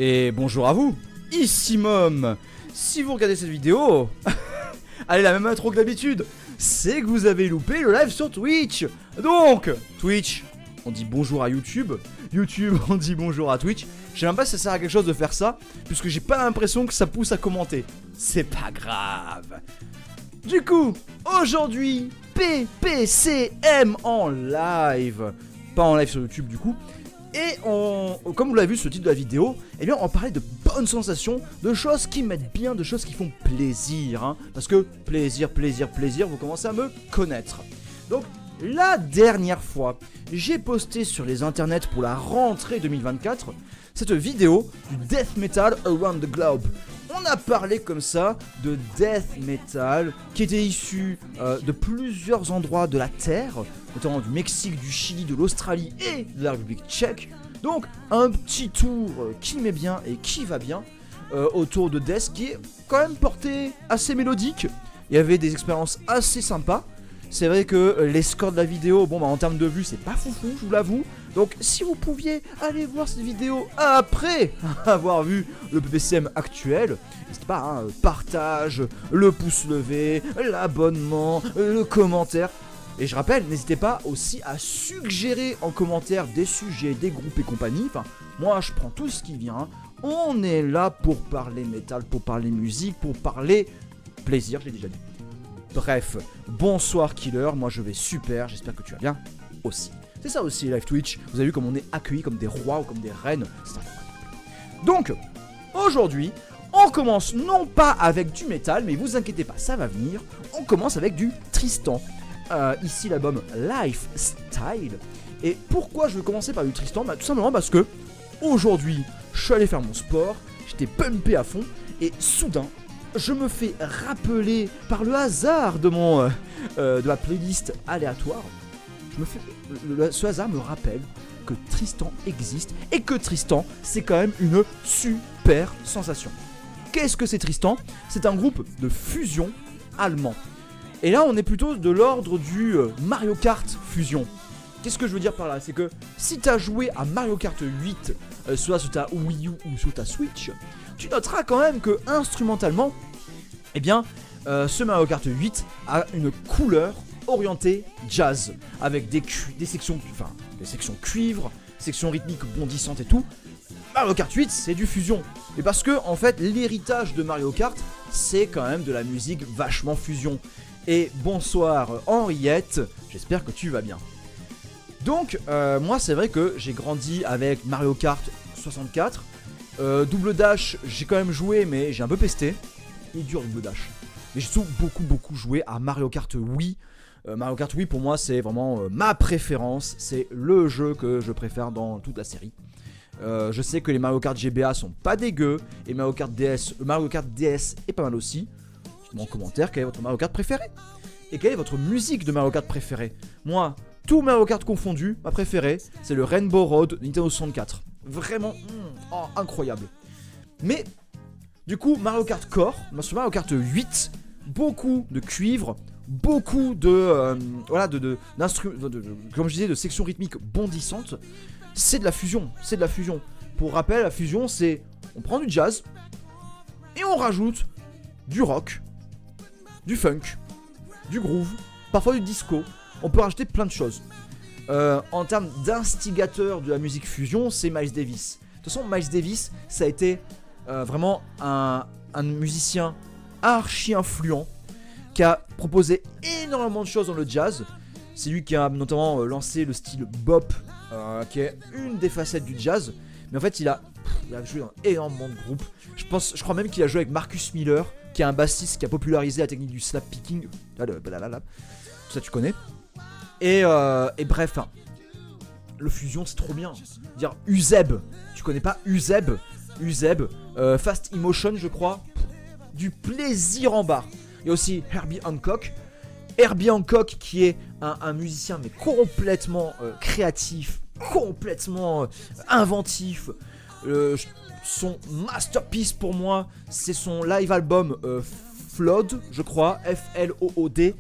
Et bonjour à vous, ici Mom. Si vous regardez cette vidéo, allez la même intro que d'habitude, c'est que vous avez loupé le live sur Twitch. Donc, Twitch, on dit bonjour à YouTube. YouTube, on dit bonjour à Twitch. Je sais même pas si ça sert à quelque chose de faire ça, puisque j'ai pas l'impression que ça pousse à commenter. C'est pas grave. Du coup, aujourd'hui, PPCM en live. Pas en live sur YouTube du coup. Et comme vous l'avez vu sur le titre de la vidéo, eh bien on parlait de bonnes sensations, de choses qui mettent bien, de choses qui font plaisir, hein, parce que plaisir, vous commencez à me connaître. Donc la dernière fois, j'ai posté sur les internets pour la rentrée 2024 cette vidéo du Death Metal Around the Globe. On a parlé comme ça de Death Metal qui était issu de plusieurs endroits de la Terre, notamment du Mexique, du Chili, de l'Australie et de la République tchèque. Donc un petit tour qui met bien et qui va bien autour de Death, qui est quand même porté assez mélodique. Il y avait des expériences assez sympas. C'est vrai que les scores de la vidéo, bon bah en termes de vues c'est pas foufou, je vous l'avoue. Donc si vous pouviez aller voir cette vidéo après avoir vu le PPCM actuel, n'hésitez pas, hein, partage, le pouce levé, l'abonnement, le commentaire. Et je rappelle, n'hésitez pas aussi à suggérer en commentaire des sujets, des groupes et compagnie. Enfin, moi je prends tout ce qui vient. On est là pour parler métal, pour parler musique, pour parler plaisir, je l'ai déjà dit. Bref, bonsoir Killer, moi je vais super, j'espère que tu vas bien aussi. C'est ça aussi live Twitch, vous avez vu comme on est accueillis comme des rois ou comme des reines, c'est incroyable. Donc, aujourd'hui, on commence non pas avec du métal, mais vous inquiétez pas, ça va venir, on commence avec du Tristan. Ici l'album Lifestyle. Et pourquoi je veux commencer par du Tristan? Tout simplement parce que aujourd'hui, je suis allé faire mon sport, j'étais pumpé à fond, et soudain, je me fais rappeler par le hasard de ma playlist aléatoire. Ce hasard me rappelle que Tristan existe et que Tristan, c'est quand même une super sensation. Qu'est-ce que c'est Tristan? C'est un groupe de fusion allemand. Et là, on est plutôt de l'ordre du Mario Kart fusion. Qu'est-ce que je veux dire par là? C'est que si t'as joué à Mario Kart 8, soit sur ta Wii U ou sur ta Switch, tu noteras quand même que instrumentalement, eh bien, ce Mario Kart 8 a une couleur orientée jazz, avec des sections cuivre, sections rythmiques bondissantes et tout. Mario Kart 8, c'est du fusion. Et parce que, en fait, l'héritage de Mario Kart, c'est quand même de la musique vachement fusion. Et bonsoir Henriette, j'espère que tu vas bien. Donc, moi, c'est vrai que j'ai grandi avec Mario Kart 64. Double Dash, j'ai quand même joué, mais j'ai un peu pesté. Il est dur Double Dash. Mais j'ai surtout beaucoup joué à Mario Kart Wii. Mario Kart Wii, pour moi, c'est vraiment ma préférence. C'est le jeu que je préfère dans toute la série. Je sais que les Mario Kart GBA sont pas dégueux. Et Mario Kart DS est pas mal aussi. Dites-moi en commentaire quel est votre Mario Kart préféré. Et quelle est votre musique de Mario Kart préférée. Moi, tout Mario Kart confondu, ma préférée, c'est le Rainbow Road de Nintendo 64. Vraiment, incroyable. Mais, du coup, Mario Kart Core, sur Mario Kart 8, beaucoup de cuivre, beaucoup de, comme je disais, de sections rythmiques bondissantes. C'est de la fusion, Pour rappel, la fusion, c'est, on prend du jazz, et on rajoute du rock, du funk, du groove, parfois du disco. On peut rajouter plein de choses. En termes d'instigateur de la musique fusion, c'est Miles Davis. De toute façon, Miles Davis, ça a été vraiment un musicien archi influent qui a proposé énormément de choses dans le jazz. C'est lui qui a notamment lancé le style bop, qui est une des facettes du jazz. Mais en fait, il a joué dans énormément de groupes. Je crois même qu'il a joué avec Marcus Miller, qui est un bassiste qui a popularisé la technique du slap picking. Tout ça, tu connais. Et bref, hein, le fusion c'est trop bien. Dire Uzeb, tu connais pas Uzeb, Fast Emotion je crois, du plaisir en barre. Il y a aussi Herbie Hancock qui est un musicien mais complètement créatif, complètement inventif. Son masterpiece pour moi c'est son live album Flood je crois, Flood.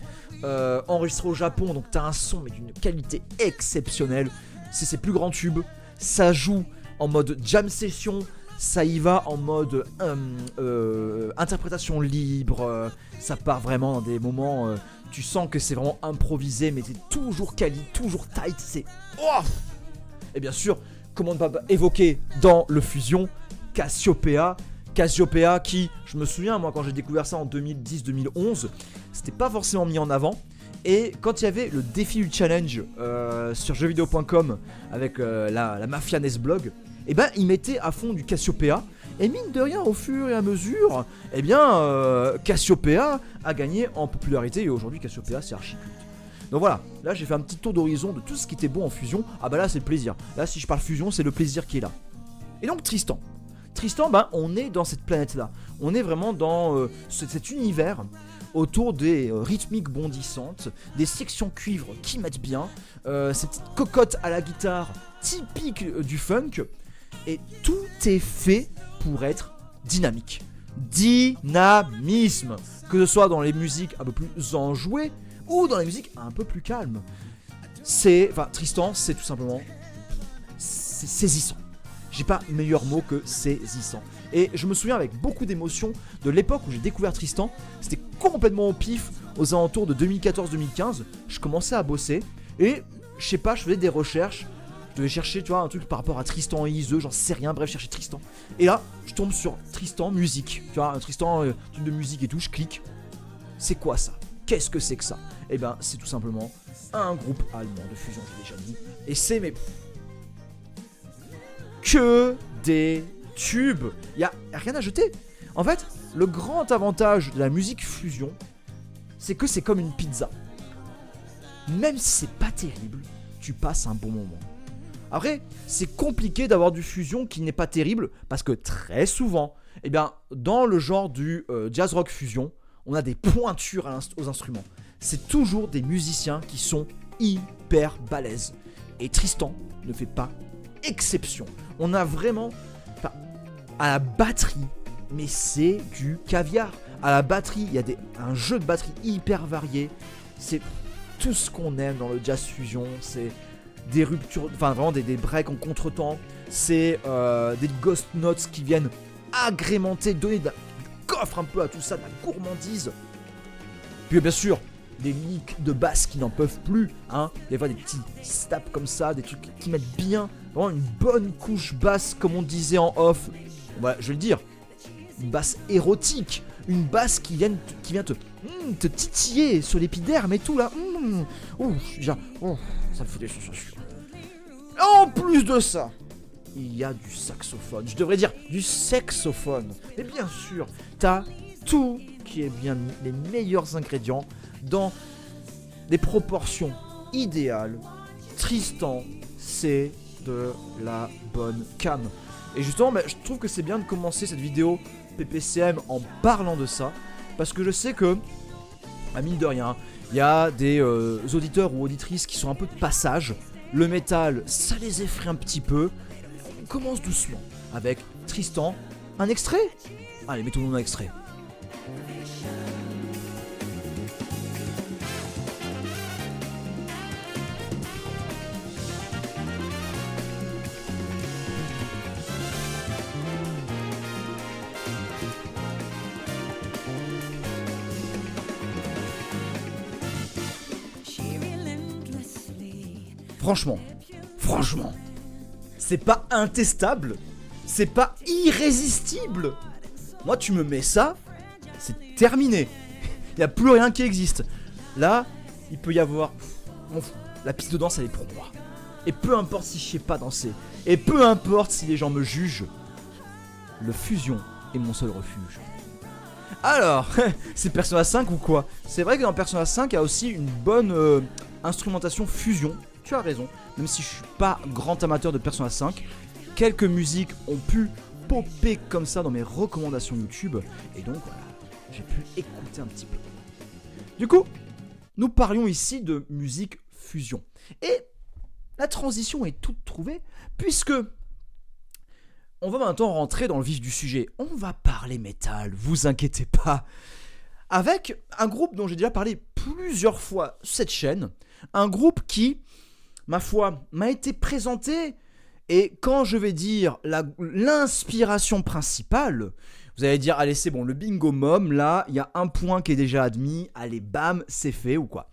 Enregistré au Japon, donc t'as un son mais d'une qualité exceptionnelle. C'est ses plus grands tubes. Ça joue en mode jam session. ça y va en mode interprétation libre, ça part vraiment dans des moments, tu sens que c'est vraiment improvisé, mais c'est toujours quali, toujours tight, c'est... Oh et bien sûr, comment ne pas évoquer dans le Fusion, Cassiopeia qui, je me souviens, moi quand j'ai découvert ça en 2010-2011, c'était pas forcément mis en avant. Et quand il y avait le défi du challenge sur jeuxvideo.com avec la mafia Nesblog, et ben ils mettaient à fond du Cassiopeia. Et mine de rien, au fur et à mesure, eh bien Cassiopeia a gagné en popularité. Et aujourd'hui Cassiopeia c'est archi culte. Donc voilà, là j'ai fait un petit tour d'horizon de tout ce qui était bon en Fusion. Ah bah là c'est le plaisir. Là si je parle Fusion, c'est le plaisir qui est là. Et donc Tristan, ben on est dans cette planète là. On est vraiment dans cet univers autour des rythmiques bondissantes, des sections cuivre qui mettent bien, ces petites cocottes à la guitare typiques du funk, et tout est fait pour être dynamique. Dynamisme, que ce soit dans les musiques un peu plus enjouées ou dans les musiques un peu plus calmes. Tristan, c'est tout simplement saisissant. J'ai pas meilleur mot que saisissant. Et je me souviens avec beaucoup d'émotion de l'époque où j'ai découvert Tristan. C'était complètement au pif, aux alentours de 2014-2015. Je commençais à bosser et je sais pas, je faisais des recherches. Je devais chercher, tu vois, un truc par rapport à Tristan et Iseux, j'en sais rien, bref, je cherchais Tristan. Et là, je tombe sur Tristan musique. Tu vois, un Tristan, truc de musique et tout, je clique. C'est quoi ça? Qu'est-ce que c'est que ça? Eh ben, c'est tout simplement un groupe allemand de fusion, j'ai déjà dit. Et c'est que des tubes. Il y a rien à jeter. En fait, le grand avantage de la musique fusion, c'est que c'est comme une pizza. Même si c'est pas terrible, tu passes un bon moment. Après, c'est compliqué d'avoir du fusion qui n'est pas terrible parce que très souvent, eh bien, dans le genre du jazz rock fusion, on a des pointures aux instruments. C'est toujours des musiciens qui sont hyper balèzes. Et Tristan ne fait pas exception. On a vraiment, à la batterie, mais c'est du caviar. À la batterie, il y a un jeu de batterie hyper varié. C'est tout ce qu'on aime dans le jazz fusion. C'est des ruptures, enfin vraiment des breaks en contretemps. C'est des ghost notes qui viennent agrémenter, donner de coffre un peu à tout ça, de la gourmandise. Puis bien sûr, des licks de basse qui n'en peuvent plus, hein. Des fois des petits snaps comme ça, des trucs qui mettent bien, vraiment une bonne couche basse comme on disait en off. Ouais, je vais le dire, une basse érotique, une basse qui vient te titiller sur l'épiderme et tout là. Déjà, ça me fait des sensations. En plus de ça, il y a du saxophone, je devrais dire du sexophone. Mais bien sûr, t'as tout qui est bien mis, les meilleurs ingrédients dans des proportions idéales. Tristan, c'est de la bonne cam. Et justement, je trouve que c'est bien de commencer cette vidéo PPCM en parlant de ça, parce que je sais que, à mine de rien, il y a des auditeurs ou auditrices qui sont un peu de passage. Le métal, ça les effraie un petit peu. On commence doucement avec Tristan. Un extrait? Allez, mettons-nous un extrait. Franchement, c'est pas intestable, c'est pas irrésistible. Moi, tu me mets ça, c'est terminé. Il y a plus rien qui existe. Là, il peut y avoir, la piste de danse, elle est pour moi. Et peu importe si je sais pas danser, et peu importe si les gens me jugent, le fusion est mon seul refuge. Alors, c'est Persona 5 ou quoi? C'est vrai que dans Persona 5, il y a aussi une bonne instrumentation fusion. Tu as raison, même si je suis pas grand amateur de Persona 5, quelques musiques ont pu popper comme ça dans mes recommandations YouTube, et donc voilà, j'ai pu écouter un petit peu. Du coup, nous parlions ici de musique fusion, et la transition est toute trouvée, puisque on va maintenant rentrer dans le vif du sujet. On va parler métal, vous inquiétez pas, avec un groupe dont j'ai déjà parlé plusieurs fois sur cette chaîne, un groupe qui, ma foi, m'a été présenté Et quand je vais dire l'inspiration principale, vous allez dire, allez c'est bon, le bingo mom, là, il y a un point qui est déjà admis, allez bam, c'est fait ou quoi.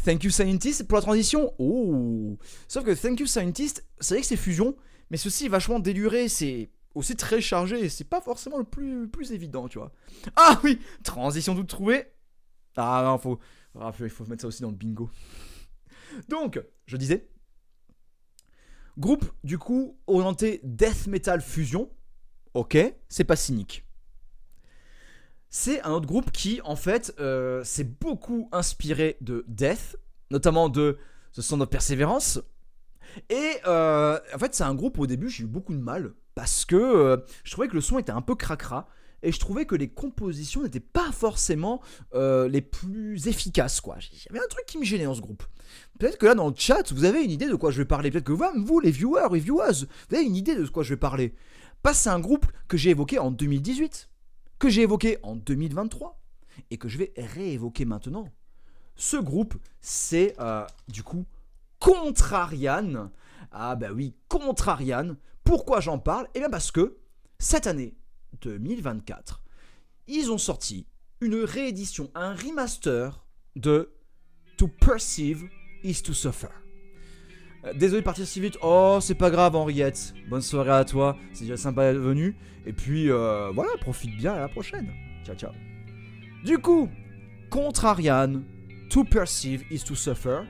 Thank you Scientist pour la transition. Oh. Sauf que Thank you Scientist, c'est vrai que c'est fusion, mais ceci est vachement déluré, c'est aussi très chargé, c'est pas forcément le plus évident, tu vois. Ah oui, transition toute trouvée. Ah non, il faut mettre ça aussi dans le bingo. Donc, je disais, groupe du coup orienté death metal fusion, ok, c'est pas cynique. C'est un autre groupe qui, en fait, s'est beaucoup inspiré de Death, notamment de The Sound of Perseverance. Et en fait, c'est un groupe où au début, j'ai eu beaucoup de mal parce que je trouvais que le son était un peu cracra et je trouvais que les compositions n'étaient pas forcément les plus efficaces, quoi. Il y avait un truc qui me gênait dans ce groupe. Peut-être que là, dans le chat, vous avez une idée de quoi je vais parler. Peut-être que vous, les viewers, les viewers, vous avez une idée de quoi je vais parler. Parce que c'est un groupe que j'ai évoqué en 2018. Que j'ai évoqué en 2023 et que je vais réévoquer maintenant. Ce groupe, c'est du coup Contrarian. Ah bah oui, Contrarian. Pourquoi j'en parle ? Eh bien parce que cette année 2024, ils ont sorti une réédition, un remaster de To Perceive is to Suffer. Désolé de partir si vite. Oh, c'est pas grave, Henriette. Bonne soirée à toi. C'est déjà sympa d'être venu. Et puis, voilà, profite bien à la prochaine. Ciao, ciao. Du coup, Contrarian, To Perceive is to Suffer,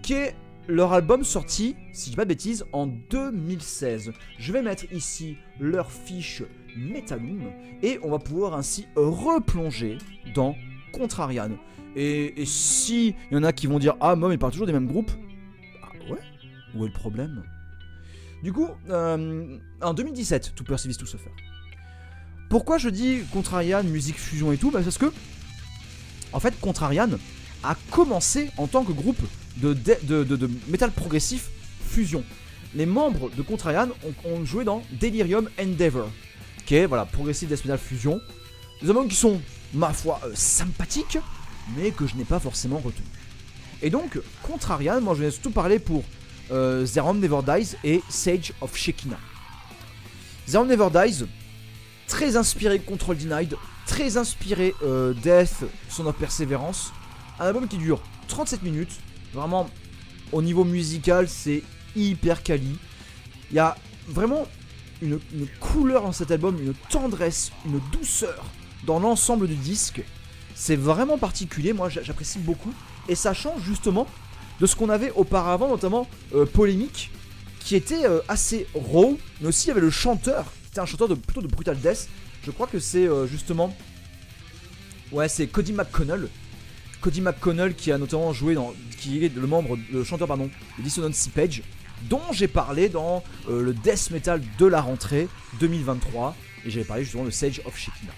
qui est leur album sorti, si je dis pas de bêtises, en 2016. Je vais mettre ici leur fiche Metalum et on va pouvoir ainsi replonger dans Contrarian. Et si il y en a qui vont dire ah, Mom, il parle toujours des mêmes groupes. Ah ouais. Où est le problème ? Du coup, en 2017, To Perceive is to Suffer. Pourquoi je dis Contrarian, musique fusion et tout ? Bah parce que, en fait, Contrarian a commencé en tant que groupe de metal progressif fusion. Les membres de Contrarian ont joué dans Delirium Endeavor, qui est voilà, progressive death metal fusion. Des albums qui sont, ma foi, sympathiques, mais que je n'ai pas forcément retenu. Et donc, Contrarian, moi je vais surtout parler pour Their Home Never Dies et Sage of Shekinah. Their Home Never Dies, très inspiré Control Denied, très inspiré Death, Son of Perseverance. Un album qui dure 37 minutes. Vraiment, au niveau musical, c'est hyper quali. Il y a vraiment une couleur dans cet album, une tendresse, une douceur dans l'ensemble du disque. C'est vraiment particulier, moi j'apprécie beaucoup. Et ça change justement de ce qu'on avait auparavant, notamment Polémique, qui était assez raw, mais aussi il y avait le chanteur, c'était un chanteur plutôt de Brutal Death. Je crois que c'est justement... Ouais, c'est Cody McConnell. Cody McConnell qui a notamment joué dans... qui est le chanteur de Dissonance Page, dont j'ai parlé dans le death metal de la rentrée 2023. Et j'avais parlé justement de Sage of Shekinah.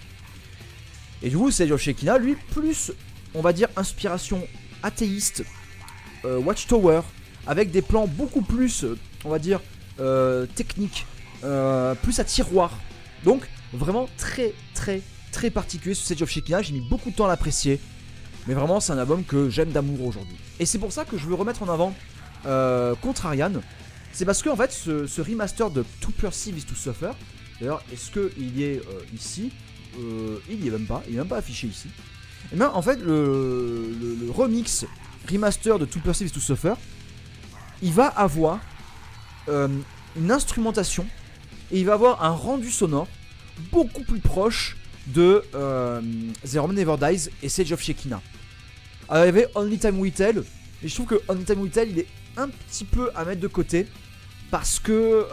Et du coup, Sage of Shekinah, lui, plus, on va dire, inspiration athéiste, Watchtower, avec des plans beaucoup plus, on va dire, techniques, plus à tiroir. Donc, vraiment très, très, très particulier ce Sage of Shekinah. J'ai mis beaucoup de temps à l'apprécier. Mais vraiment, c'est un album que j'aime d'amour aujourd'hui. Et c'est pour ça que je veux remettre en avant Contrarian. C'est parce que, en fait, ce remaster de To Perceive is to Suffer, d'ailleurs, est-ce qu'il y est ici ? Il n'y est même pas, il n'est même pas affiché ici. Et bien en fait le remix remaster de To Perceive is to Suffer, il va avoir une instrumentation et il va avoir un rendu sonore beaucoup plus proche de Their Home Never Dies et Sage of Shekinah. Alors il y avait Only Time Will Tell, mais je trouve que Only Time Will Tell il est un petit peu à mettre de côté parce que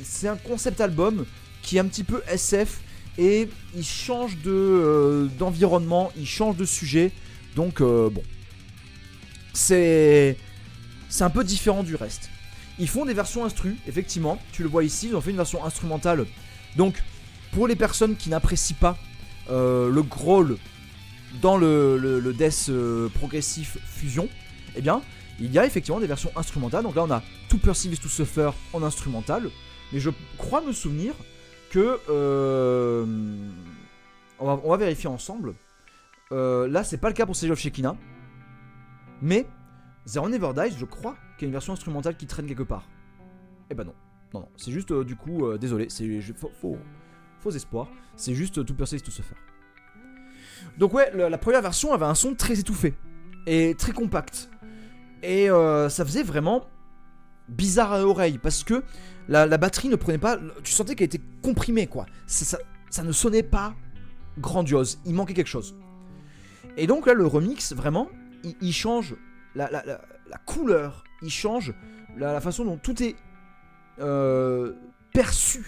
c'est un concept album qui est un petit peu SF. Et il change d'environnement, il change de sujet. Donc bon, c'est un peu différent du reste. Ils font des versions instru, effectivement. Tu le vois ici, ils ont fait une version instrumentale. Donc pour les personnes qui n'apprécient pas le growl dans le death progressif fusion, eh bien il y a effectivement des versions instrumentales. Donc là on a To Perceive is to Suffer en instrumental. Mais je crois me souvenir que on va vérifier ensemble. Là c'est pas le cas pour Sage of Shekinah, mais Their Home Never Dies, je crois qu'il y a une version instrumentale qui traîne quelque part. Et bah non, Non, c'est juste du coup, désolé, c'est faux espoir. C'est juste Tout Percé, Tout Suffer. Donc ouais, la première version avait un son très étouffé et très compact. Et ça faisait vraiment bizarre à l'oreille parce que la batterie ne prenait pas. Tu sentais qu'elle était comprimée quoi. Ça ne sonnait pas grandiose. Il manquait quelque chose. Et donc là, le remix, vraiment, il change la couleur. Il change la façon dont tout est perçu.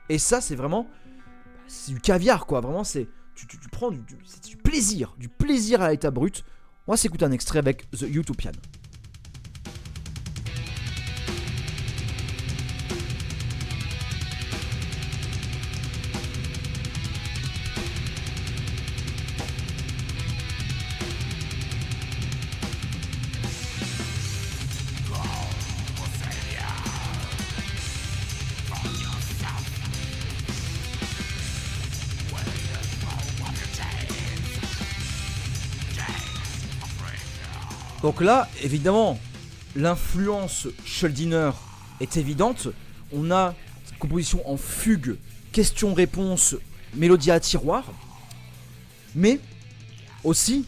Et ça, c'est vraiment. C'est du caviar quoi. Vraiment, c'est. Tu prends c'est du plaisir à l'état brut. On va s'écouter un extrait avec The Utopian. Donc là, évidemment, l'influence Schuldiner est évidente. On a cette composition en fugue, question-réponse, mélodie à tiroir. Mais aussi,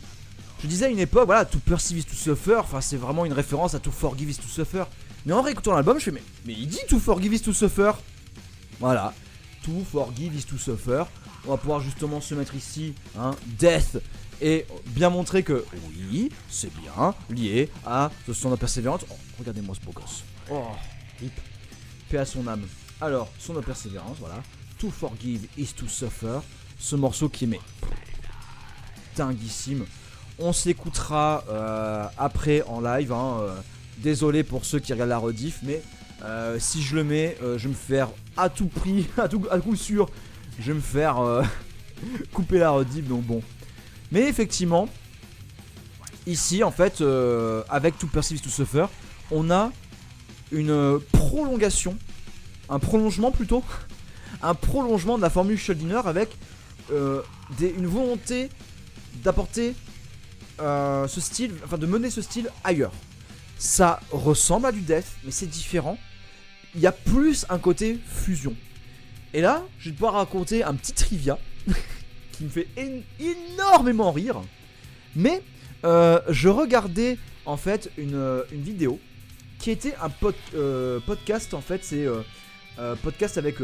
je disais à une époque, voilà, To Perceive is to Suffer, enfin c'est vraiment une référence à To Forgive is to Suffer. Mais en réécoutant l'album, je fais mais il dit To Forgive is to Suffer. Voilà, To Forgive is to Suffer. On va pouvoir justement se mettre ici, Death. Et bien montrer que oui, c'est bien lié à The Son of Perseverance. Oh, regardez-moi ce beau gosse. Oh, hip. Paix à son âme. Alors, Son of Perseverance, voilà. To Forgive is to Suffer. Ce morceau qui est dinguissime. On s'écoutera après en live. Désolé pour ceux qui regardent la rediff, mais si je le mets, je vais me faire à tout prix, à coup sûr, je vais me faire couper la rediff. Donc bon. Mais effectivement, ici en fait, avec To Perceive is to Suffer, on a une prolongation, un prolongement plutôt, un prolongement de la formule Schuldiner avec une volonté d'apporter ce style, enfin de mener ce style ailleurs. Ça ressemble à du death, mais c'est différent. Il y a plus un côté fusion. Et là, je vais pouvoir raconter un petit trivia qui me fait énormément rire. Mais je regardais en fait une vidéo qui était un podcast en fait. C'est podcast avec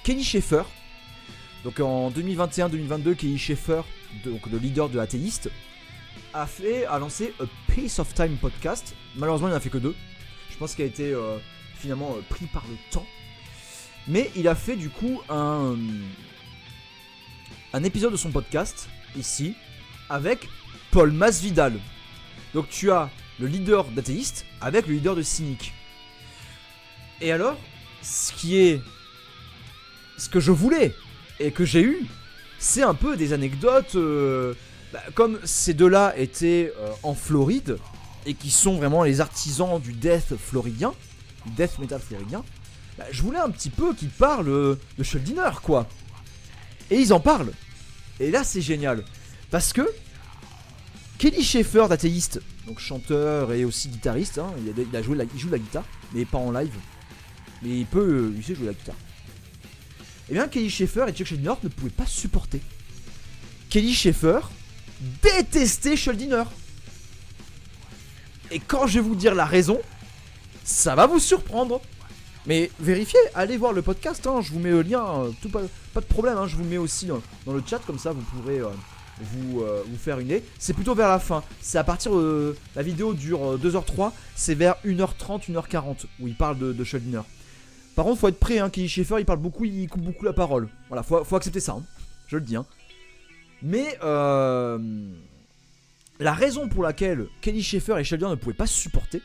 Kelly Schaeffer. Donc en 2021-2022, Kelly Schaeffer, donc le leader de Athéiste, a lancé A Piece of Time podcast. Malheureusement, il n'en a fait que 2. Je pense qu'il a été finalement pris par le temps. Mais il a fait du coup un épisode de son podcast, ici, avec Paul Masvidal. Donc tu as le leader d'Athéiste avec le leader de Cynic. Et alors, ce que je voulais et que j'ai eu, c'est un peu des anecdotes, comme ces deux-là étaient en Floride, et qui sont vraiment les artisans du death floridien, du death metal floridien, je voulais un petit peu qu'ils parlent de Schuldiner, quoi. Et ils en parlent. Et là, c'est génial. Parce que Kelly Schaeffer d'Athéiste, donc chanteur et aussi guitariste, il joue la guitare, mais pas en live. Mais il sait jouer la guitare. Et bien, Kelly Schaeffer et Chuck Schuldiner ne pouvaient pas supporter. Kelly Schaeffer détestait Schuldiner. Et quand je vais vous dire la raison, ça va vous surprendre. Mais vérifiez, allez voir le podcast, je vous mets le lien, pas de problème, je vous le mets aussi dans le chat, comme ça vous pourrez vous faire une idée. C'est plutôt vers la fin, c'est à partir de... La vidéo dure 2h03, c'est vers 1h30, 1h40 où il parle de Schuldiner. Par contre, faut être prêt, Kelly Schaeffer il parle beaucoup, il coupe beaucoup la parole. Voilà, faut accepter ça, je le dis. Mais la raison pour laquelle Kelly Schaeffer et Schuldiner ne pouvaient pas se supporter,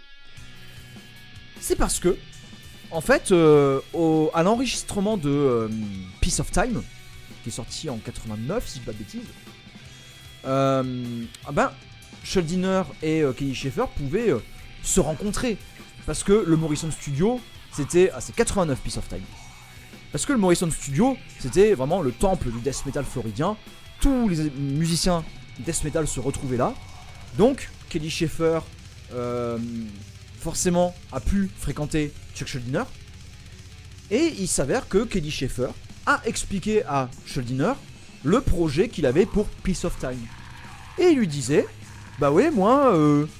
c'est parce que en fait, à l'enregistrement de Piece of Time, qui est sorti en 89, si je dis pas de bêtises, Schuldiner et Kelly Schaeffer pouvaient se rencontrer. Parce que le Morrison Studio, c'est 89 Piece of Time. Parce que le Morrison Studio, c'était vraiment le temple du death metal floridien. Tous les musiciens death metal se retrouvaient là. Donc, Kelly Schaeffer forcément a pu fréquenter Chuck Schuldiner. Et il s'avère que Kelly Schaeffer a expliqué à Schuldiner le projet qu'il avait pour Piece of Time. Et il lui disait, bah ouais, moi,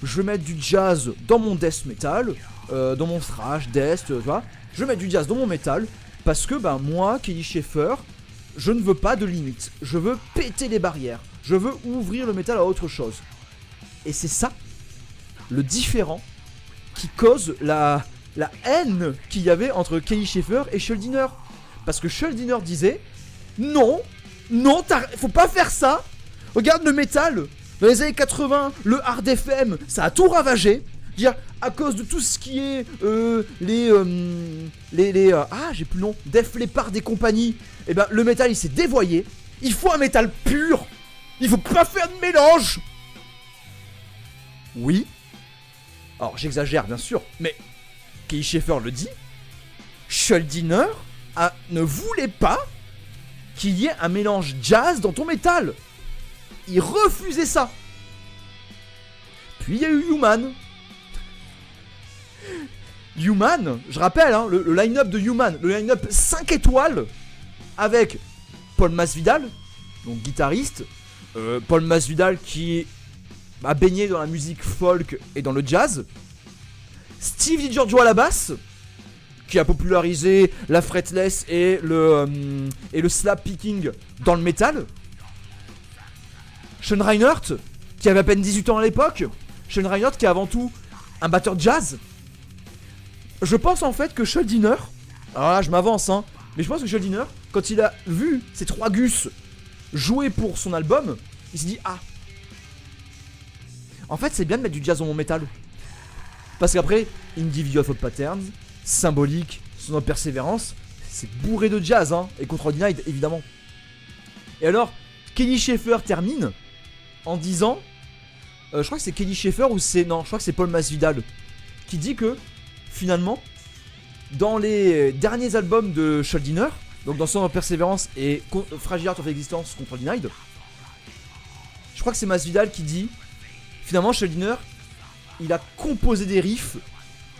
je vais mettre du jazz dans mon death metal, dans mon thrash, death, tu vois. Je vais mettre du jazz dans mon metal, parce que, bah moi, Kelly Schaeffer, je ne veux pas de limites. Je veux péter les barrières. Je veux ouvrir le métal à autre chose. Et c'est ça, le différent, qui cause la haine qu'il y avait entre Kelly Schaeffer et Schuldiner. Parce que Schuldiner disait, non, faut pas faire ça. Regarde le métal, dans les années 80, le hard FM, ça a tout ravagé. Dire, à cause de tout ce qui est j'ai plus le nom, Def Leppard et compagnie, et ben le métal il s'est dévoyé. Il faut un métal pur. Il faut pas faire de mélange. Oui. Alors j'exagère bien sûr, mais Kelly Schaeffer le dit. Schuldiner ne voulait pas qu'il y ait un mélange jazz dans ton métal. Il refusait ça. Puis il y a eu Human. Human, je rappelle, hein, le line-up de Human, le line-up 5 étoiles, avec Paul Masvidal, donc guitariste, Paul Masvidal qui a baigné dans la musique folk et dans le jazz, Steve DiGiorgio à la basse, qui a popularisé la fretless et le slap picking dans le métal, Sean Reinhardt, qui avait à peine 18 ans à l'époque, Sean Reinhardt qui est avant tout un batteur jazz. Je pense en fait que Schuldiner, alors là je m'avance hein, mais je pense que Schuldiner, quand il a vu ces 3 gus jouer pour son album, il s'est dit ah, en fait c'est bien de mettre du jazz dans mon métal. Parce qu'après, Individual Thought Patterns, Symbolique, Son of Perseverance, c'est bourré de jazz hein, et Control Denied évidemment. Et alors, Kelly Schaeffer termine en disant, je crois que c'est Kelly Schaeffer ou c'est, non, je crois que c'est Paul Masvidal, qui dit que finalement, dans les derniers albums de Schuldiner, donc dans Son of Perseverance et Fragile Art of Existence, Control Denied, je crois que c'est Masvidal qui dit, finalement Schuldiner, il a composé des riffs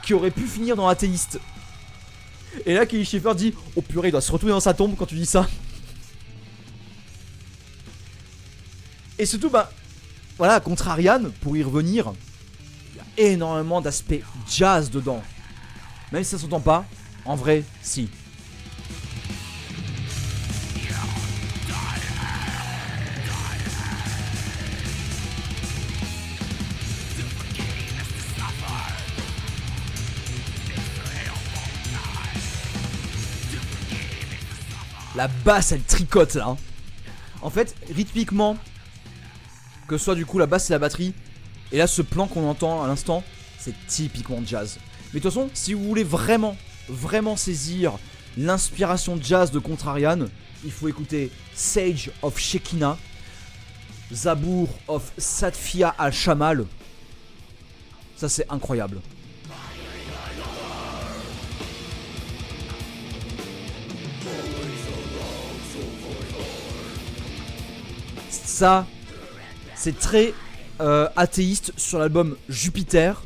qui auraient pu finir dans Athéiste. Et là, Kelly Schaeffer dit, oh purée, il doit se retrouver dans sa tombe quand tu dis ça. Et surtout, bah, voilà, Contrarian, pour y revenir, il y a énormément d'aspects jazz dedans. Même si ça s'entend pas, en vrai, si. La basse, elle tricote là. Hein. En fait, rythmiquement, que ce soit du coup la basse et la batterie, et là ce plan qu'on entend à l'instant, c'est typiquement jazz. Mais de toute façon, si vous voulez vraiment saisir l'inspiration jazz de Contrarian, il faut écouter Sage of Shekinah, Zabour of Satfia al-Shamal. Ça c'est incroyable. Ça, c'est très athéiste sur l'album Jupiter.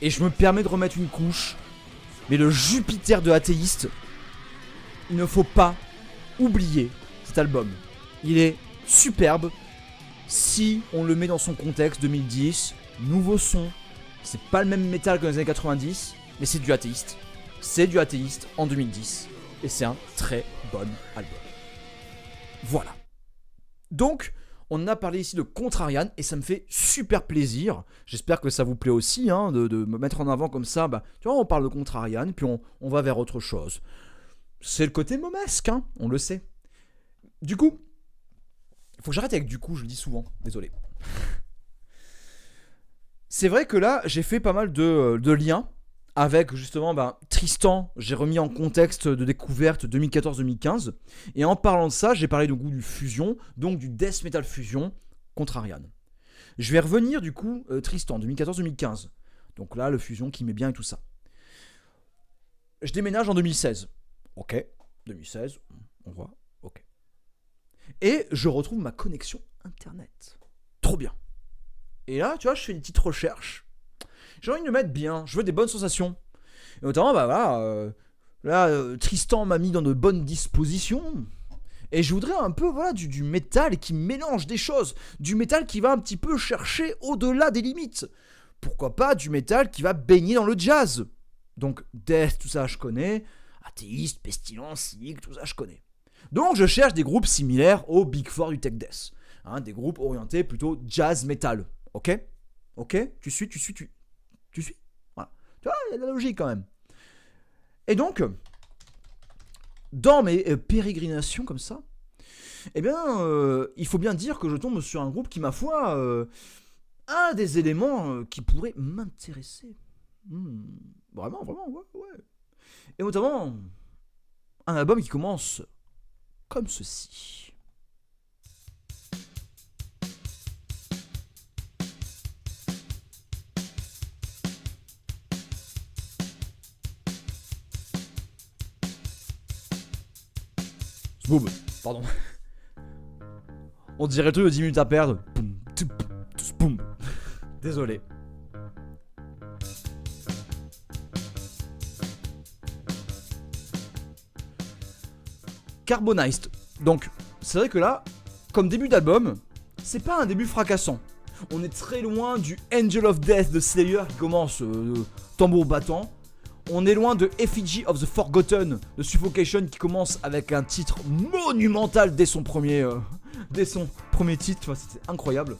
Et je me permets de remettre une couche. Mais le Jupiter de athéiste, il ne faut pas oublier cet album. Il est superbe si on le met dans son contexte 2010. Nouveau son. C'est pas le même métal que dans les années 90, mais c'est du athéiste. C'est du athéiste en 2010. Et c'est un très bon album. Voilà. Donc, on a parlé ici de Contrarian et ça me fait super plaisir. J'espère que ça vous plaît aussi hein, de me mettre en avant comme ça. Bah, tu vois, on parle de Contrarian puis on va vers autre chose. C'est le côté momesque, hein, on le sait. Du coup, il faut que j'arrête avec du coup, je le dis souvent. Désolé. C'est vrai que là, j'ai fait pas mal de liens avec justement Tristan. J'ai remis en contexte de découverte 2014-2015. Et en parlant de ça, j'ai parlé du coup du fusion, donc du death metal fusion Contrarian. Je vais revenir du coup Tristan 2014-2015. Donc là, le fusion qui met bien et tout ça. Je déménage en 2016. Ok, 2016, on voit, ok. Et je retrouve ma connexion internet. Trop bien. Et là, tu vois, je fais une petite recherche. J'ai envie de me mettre bien, je veux des bonnes sensations. Et notamment, Là, Tristan m'a mis dans de bonnes dispositions. Et je voudrais un peu, voilà, du métal qui mélange des choses. Du métal qui va un petit peu chercher au-delà des limites. Pourquoi pas du métal qui va baigner dans le jazz. Donc, Death, tout ça, je connais. Athéiste, Pestilence, Cynique, tout ça, je connais. Donc, je cherche des groupes similaires au Big Four du Tech Death. Hein, des groupes orientés plutôt jazz-metal. Ok? Ok? Tu suis? Voilà. Tu vois, il y a de la logique quand même. Et donc, dans mes pérégrinations comme ça, eh bien, il faut bien dire que je tombe sur un groupe qui, ma foi, a des éléments qui pourraient m'intéresser. Vraiment, ouais. Et notamment, un album qui commence comme ceci. Boum, pardon. On dirait le truc de 10 minutes à perdre. Boum. Désolé. Carbonized. Donc, c'est vrai que là, comme début d'album, c'est pas un début fracassant. On est très loin du Angel of Death de Slayer qui commence tambour battant. On est loin de Effigy of the Forgotten de Suffocation qui commence avec un titre monumental dès son premier titre, enfin, c'était incroyable.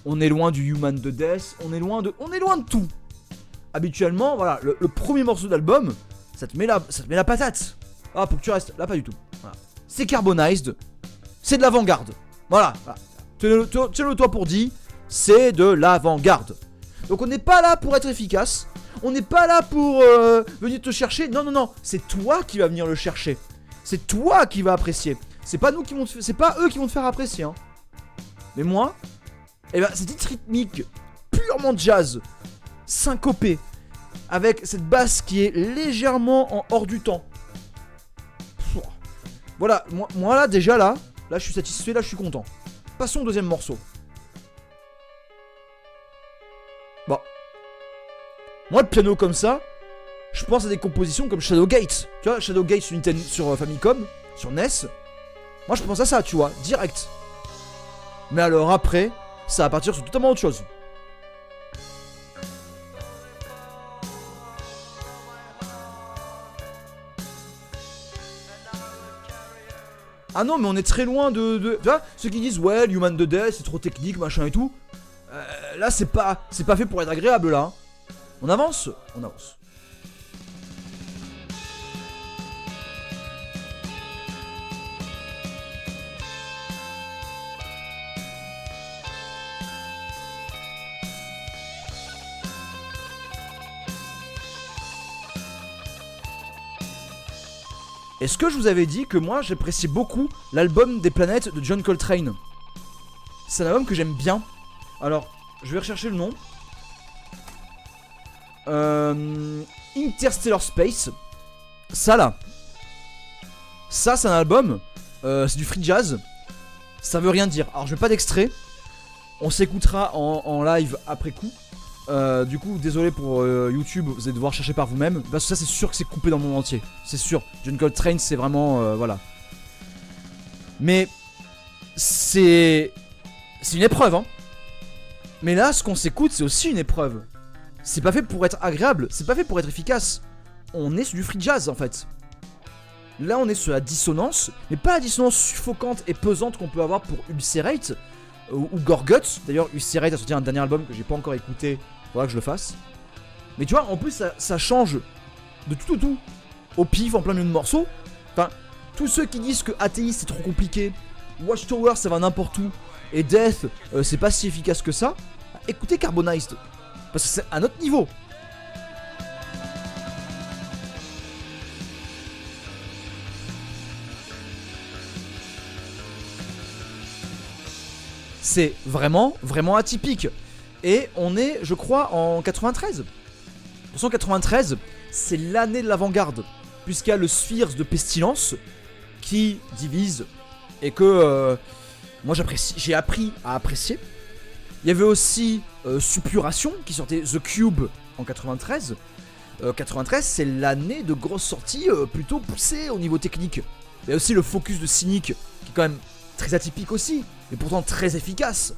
On est loin du Human de Death, on est loin de tout. Habituellement, voilà, le premier morceau d'album, ça te met la patate. Ah, pour que tu restes, là pas du tout. Voilà. C'est Carbonized, c'est de l'avant-garde. Voilà. Tiens-le toi pour dit, c'est de l'avant-garde. Donc on n'est pas là pour être efficace. On n'est pas là pour venir te chercher. Non. C'est toi qui vas venir le chercher. C'est toi qui vas apprécier. C'est pas eux qui vont te faire apprécier. Hein. Mais moi, c'est titre rythmique, purement jazz, syncopé, avec cette basse qui est légèrement en hors du temps. Voilà, moi là déjà là, je suis satisfait, là je suis content. Passons au deuxième morceau. Bon. Moi, le piano comme ça, je pense à des compositions comme Shadowgate. Tu vois, Shadowgate sur Famicom, sur NES. Moi, je pense à ça, tu vois, direct. Mais alors après, ça va partir sur totalement autre chose. Ah non, mais on est très loin de... Tu vois, ceux qui disent, ouais, l'Human de Death, c'est trop technique, machin et tout. Là, c'est pas fait pour être agréable, là. Hein. On avance. Est-ce que je vous avais dit que moi j'apprécie beaucoup l'album des planètes de John Coltrane? C'est un album que j'aime bien. Alors, je vais rechercher le nom. Interstellar Space. Ça là. Ça c'est un album. C'est du free jazz. Ça veut rien dire. Alors je mets pas d'extrait. On s'écoutera en live après coup. Du coup, désolé pour YouTube, vous allez devoir chercher par vous-même. Parce que ça, c'est sûr que c'est coupé dans le monde entier. C'est sûr. John Coltrane, c'est vraiment. Voilà. Mais. C'est une épreuve, hein. Mais là, ce qu'on s'écoute, c'est aussi une épreuve. C'est pas fait pour être agréable, c'est pas fait pour être efficace. On est sur du free jazz, en fait. Là, on est sur la dissonance, mais pas la dissonance suffocante et pesante qu'on peut avoir pour Ulcerate ou Gorguts. D'ailleurs, Ulcerate a sorti un dernier album que j'ai pas encore écouté. Faudra que je le fasse. Mais tu vois, en plus, ça change de tout au pif en plein milieu de morceaux. Enfin, tous ceux qui disent que Athéiste c'est trop compliqué, Watchtower ça va n'importe où, et Death c'est pas si efficace que ça, écoutez Carbonized. Parce que c'est un autre niveau. C'est vraiment atypique. Et on est, je crois, en 93. 1993, c'est l'année de l'avant-garde. Puisqu'il y a le Spheres de Pestilence qui divise et que moi j'ai appris à apprécier. Il y avait aussi Suppuration qui sortait The Cube en 93. 93, c'est l'année de grosses sorties plutôt poussées au niveau technique. Il y a aussi le focus de Cynic, qui est quand même très atypique aussi, mais pourtant très efficace.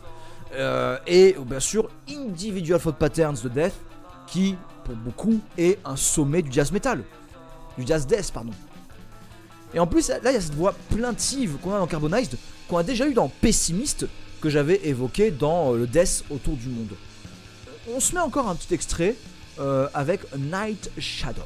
Et bien sûr, Individual Thought Patterns de Death, qui, pour beaucoup, est un sommet du jazz metal. Du jazz death, pardon. Et en plus, là, il y a cette voix plaintive qu'on a dans Carbonized, qu'on a déjà eu dans Pessimist, que j'avais évoqué dans le Death autour du monde. On se met encore un petit extrait avec Night Shadows.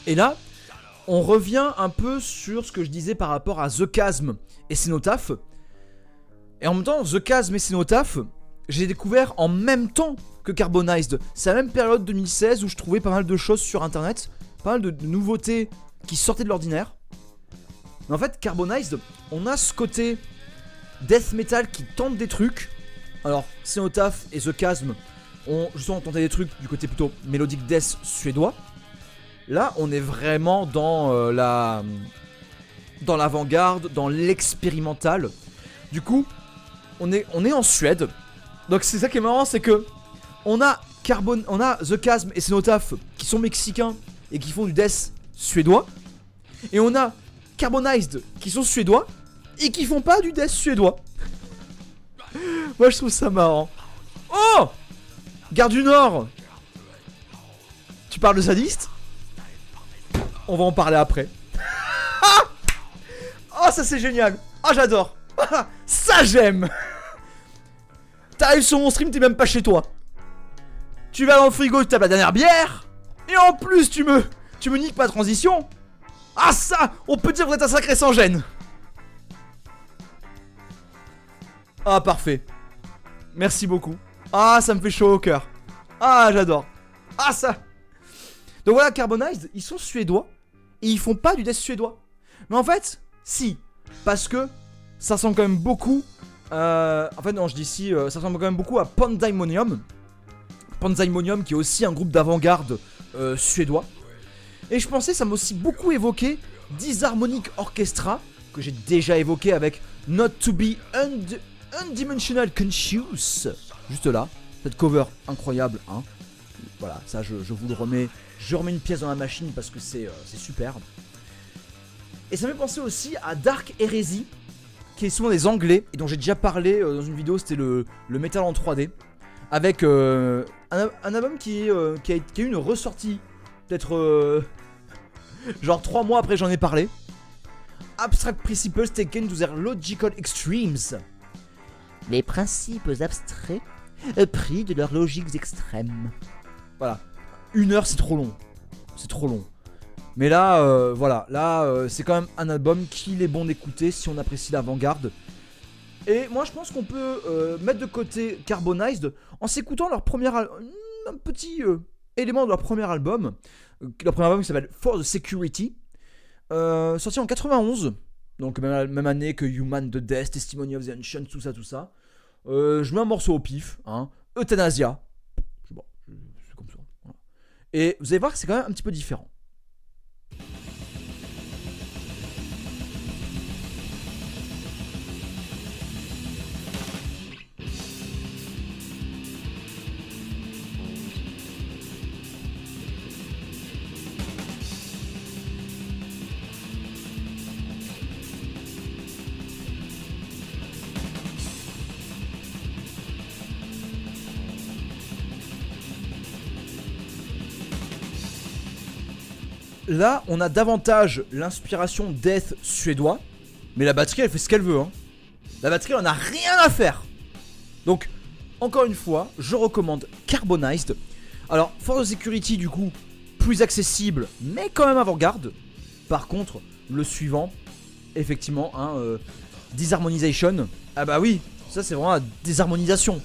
Et là, on revient un peu sur ce que je disais par rapport à The Chasm et Cenotaph. Et en même temps, The Chasm et Cenotaph, j'ai découvert en même temps que Carbonized. C'est la même période 2016 où je trouvais pas mal de choses sur internet, pas mal de nouveautés qui sortaient de l'ordinaire. Mais en fait, Carbonized, on a ce côté death metal qui tente des trucs. Alors, Cenotaph et The Chasm ont justement tenté des trucs du côté plutôt mélodique death suédois. Là, on est vraiment dans l'avant-garde, dans l'expérimental. Du coup, on est en Suède. Donc c'est ça qui est marrant, c'est que on a The Chasm et Cenotaph qui sont mexicains et qui font du death suédois. Et on a Carbonized qui sont suédois et qui font pas du death suédois. Moi je trouve ça marrant. Oh, Garde du Nord. Tu parles de sadiste? On va en parler après. Oh, ça c'est génial. Ah, j'adore. Ça j'aime. T'arrives sur mon stream, t'es même pas chez toi. Tu vas dans le frigo, tu tapes la dernière bière. Et en plus tu me niques ma transition. Ah ça, on peut dire que vous êtes un sacré sans gêne. Ah parfait. Merci beaucoup. Ah, ça me fait chaud au cœur. Ah, j'adore. Ah ça. Donc voilà, Carbonized, ils sont suédois. Et ils font pas du death suédois. Mais en fait, si. Parce que ça ressemble quand même beaucoup. En fait, non, je dis si. Ça ressemble quand même beaucoup à Pandemonium. Pandemonium qui est aussi un groupe d'avant-garde suédois. Et je pensais, ça m'a aussi beaucoup évoqué Disharmonic Orchestra, que j'ai déjà évoqué avec Not to be Undimensional Conscious. Juste là. Cette cover incroyable, hein. Voilà, ça je vous le remets. Je remets une pièce dans la machine parce que c'est super. Et ça me fait penser aussi à Dark Heresy, qui est souvent des anglais, et dont j'ai déjà parlé dans une vidéo, c'était le métal en 3D. Avec un album qui a eu une ressortie, peut-être genre 3 mois après j'en ai parlé. Abstract Principles Taken to Their Logical Extremes. Les principes abstraits pris de leurs logiques extrêmes. Voilà. 1 heure c'est trop long. C'est trop long. Mais là, voilà. Là, c'est quand même un album qu'il est bon d'écouter si on apprécie l'avant-garde. Et moi je pense qu'on peut mettre de côté Carbonized en s'écoutant leur premier un petit élément de leur premier album. Leur premier album qui s'appelle For the Security. Sorti en 91. Donc même année que Human the Death, Testimony of the Ancients, tout ça. Je mets un morceau au pif. Hein. Euthanasia. Bon, c'est comme ça. Voilà. Et vous allez voir que c'est quand même un petit peu différent. Là, on a davantage l'inspiration death suédois, mais la batterie, elle fait ce qu'elle veut. Hein. La batterie, elle en a rien à faire. Donc, encore une fois, je recommande Carbonized. Alors, For the Security, du coup, plus accessible, mais quand même avant-garde. Par contre, le suivant, effectivement, hein, Disharmonization. Ah bah oui, ça c'est vraiment la désharmonisation.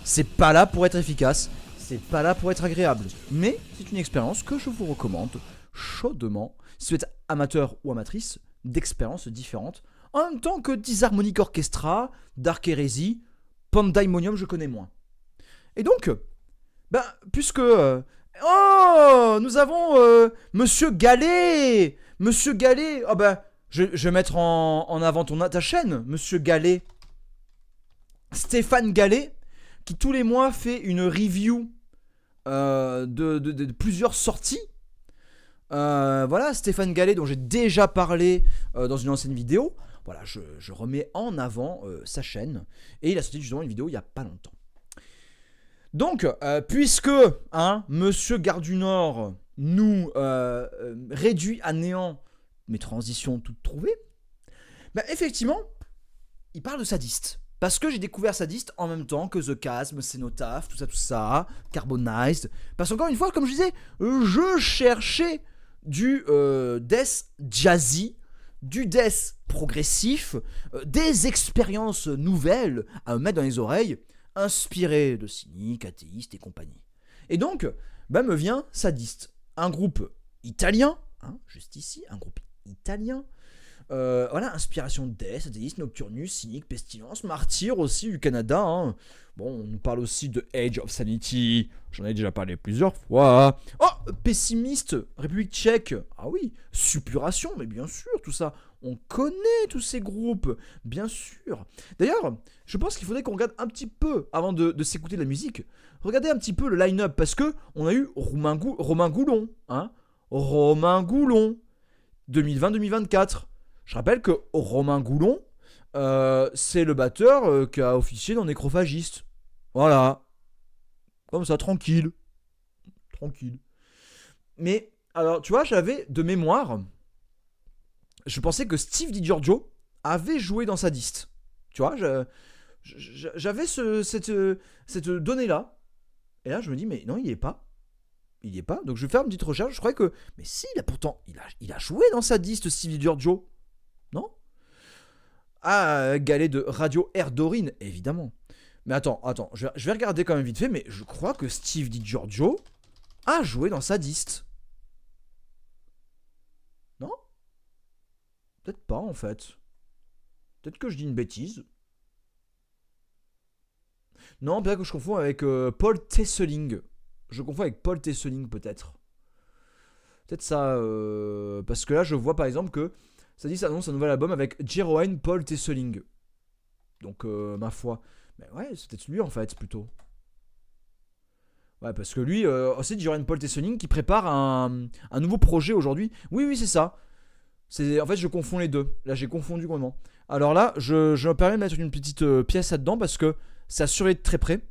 C'est pas là pour être efficace, c'est pas là pour être agréable. Mais c'est une expérience que je vous recommande chaudement, si vous êtes amateur ou amatrice d'expériences différentes, en même temps que Disharmonic Orchestra, Dark Heresy, Pandemonium, je connais moins. Et donc, puisque Oh, nous avons Monsieur Gallet. Monsieur Gallet. Oh bah, je vais mettre en avant ta chaîne, Monsieur Gallet. Stéphane Gallet, qui tous les mois fait une review de plusieurs sorties. Voilà, Stéphane Gallet, dont j'ai déjà parlé dans une ancienne vidéo. Voilà, je remets en avant sa chaîne. Et il a sorti justement une vidéo il n'y a pas longtemps. Donc, puisque Monsieur Gare du Nord nous réduit à néant mes transitions toutes trouvées, bah effectivement, il parle de sadiste. Parce que j'ai découvert Sadiste en même temps que The Chasm, Cenotaph, tout ça, Carbonized. Parce qu'encore une fois, comme je disais, je cherchais du death jazzy, du death progressif, des expériences nouvelles à me mettre dans les oreilles, inspirées de cyniques, athéistes et compagnie. Et donc, bah me vient Sadiste, un groupe italien, juste ici, un groupe italien. Voilà, inspiration death, athéiste, nocturnus, cynique, pestilence, martyr aussi du Canada. Bon, on nous parle aussi de Age of Sanity, j'en ai déjà parlé plusieurs fois. Oh, pessimiste, République tchèque, ah oui, suppuration, mais bien sûr, tout ça, on connaît tous ces groupes, bien sûr. D'ailleurs, je pense qu'il faudrait qu'on regarde un petit peu, avant de s'écouter de la musique, regardez un petit peu le line-up, parce que on a eu Romain Goulon, Romain Goulon, 2020-2024. Je rappelle que Romain Goulon, c'est le batteur qui a officié dans Nécrophagiste. Voilà. Comme ça, tranquille. Tranquille. Mais, alors, tu vois, j'avais de mémoire, je pensais que Steve DiGiorgio avait joué dans Sadiste. Tu vois, j'avais cette donnée-là. Et là, je me dis, mais non, il n'y est pas. Il n'y est pas. Donc, je vais faire une petite recherche. Je croyais que. Mais si, il a joué dans Sadiste, Steve DiGiorgio. Non? Ah, Galet de Radio Air Dorine, évidemment. Mais attends, je vais regarder quand même vite fait, mais je crois que Steve DiGiorgio a joué dans Sadiste. Non? Peut-être pas en fait. Peut-être que je dis une bêtise. Non, peut-être que je confonds avec Paul Tesseling. Je confonds avec Paul Tesseling peut-être. Peut-être ça, parce que là je vois par exemple que Sadiste annonce un nouvel album avec Jeroen Paul Tesseling. Donc, ma foi. Mais ouais, c'est peut-être lui en fait, plutôt. Ouais, parce que lui, c'est Jeroen Paul Tesseling qui prépare un nouveau projet aujourd'hui. Oui, c'est ça. En fait, je confonds les deux. Là, j'ai confondu vraiment. Alors là, je me permets de mettre une petite pièce là-dedans parce que ça a surveillé de très près.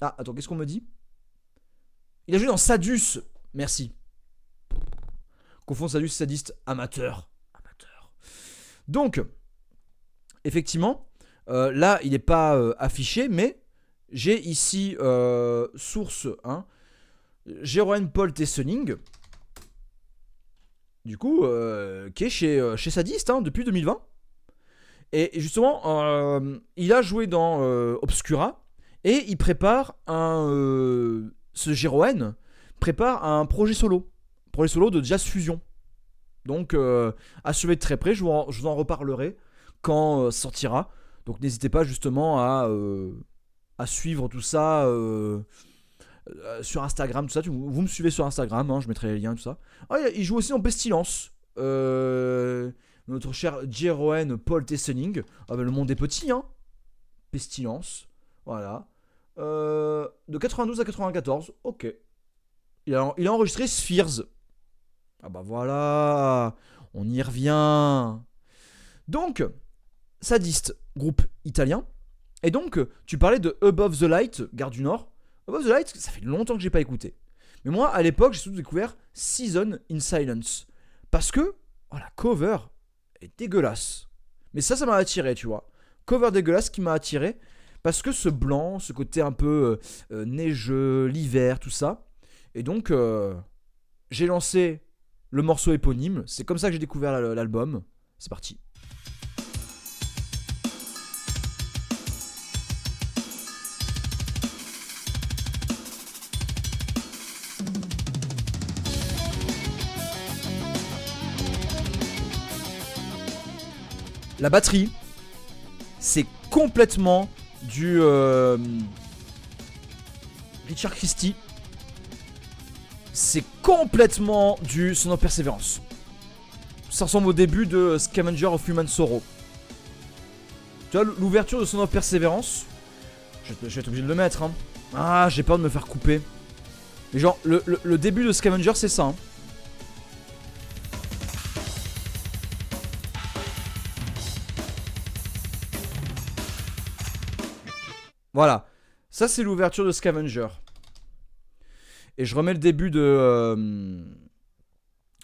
Ah, attends, qu'est-ce qu'on me dit? Il a joué dans Sadus. Merci. Confond Sadus, sadiste, amateur. Donc, effectivement, là, il n'est pas affiché, mais j'ai ici source, Jeroen Paul Tesseling, du coup, qui est chez Sadiste depuis 2020. Et justement, il a joué dans Obscura, et il prépare ce Jeroen prépare un projet solo de jazz fusion. Donc, à suivre de très près, je vous en reparlerai quand ça sortira. Donc, n'hésitez pas justement à suivre tout ça sur Instagram, tout ça. Vous me suivez sur Instagram, je mettrai les liens, tout ça. Ah, il joue aussi en Pestilence. Notre cher Jeroen Paul Tesseling. Ah, le monde est petit, Pestilence. Voilà. De 92 à 94, ok. Il a enregistré Spheres. Ah bah voilà, on y revient. Donc, Sadiste, groupe italien. Et donc, tu parlais de Above the Light, Gare du Nord. Above the Light, ça fait longtemps que j'ai pas écouté. Mais moi, à l'époque, j'ai surtout découvert Season in Silence. Parce que, la cover est dégueulasse. Mais ça m'a attiré, tu vois. Cover dégueulasse qui m'a attiré. Parce que ce blanc, ce côté un peu neigeux, l'hiver, tout ça. Et donc, j'ai lancé le morceau éponyme. C'est comme ça que j'ai découvert l'album. C'est parti. La batterie, c'est complètement du Richard Christie. c'est complètement du Son of Perseverance. Ça ressemble au début de Scavenger of Human Sorrow. Tu vois, l'ouverture de Son of Perseverance, je vais être obligé de le mettre, hein. Ah, j'ai peur de me faire couper. Mais genre, le début de Scavenger, c'est ça, hein. Voilà. Ça, c'est l'ouverture de Scavenger. Et je remets le début de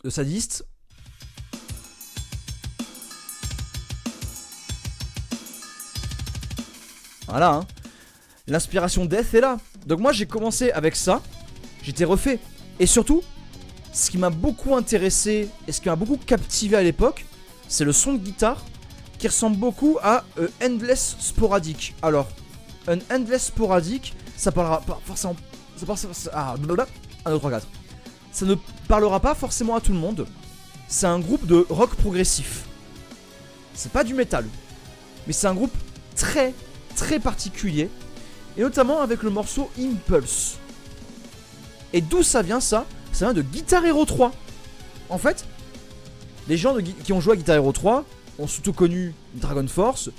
Sadist. Voilà, hein. L'inspiration Death est là. Donc moi j'ai commencé avec ça. J'étais refait. Et surtout, ce qui m'a beaucoup intéressé et ce qui m'a beaucoup captivé à l'époque, c'est le son de guitare qui ressemble beaucoup à Endless Sporadic. Alors, un Endless Sporadic, ça parlera pas forcément... Ah, blablabla. 1, 2, 3, 4. Ça ne parlera pas forcément à tout le monde. C'est un groupe de rock progressif. C'est pas du métal. Mais c'est un groupe très particulier. Et notamment avec le morceau Impulse. Et d'où ça vient ça? Ça vient de Guitar Hero 3. En fait, les gens qui ont joué à Guitar Hero 3 ont surtout connu Dragon Force,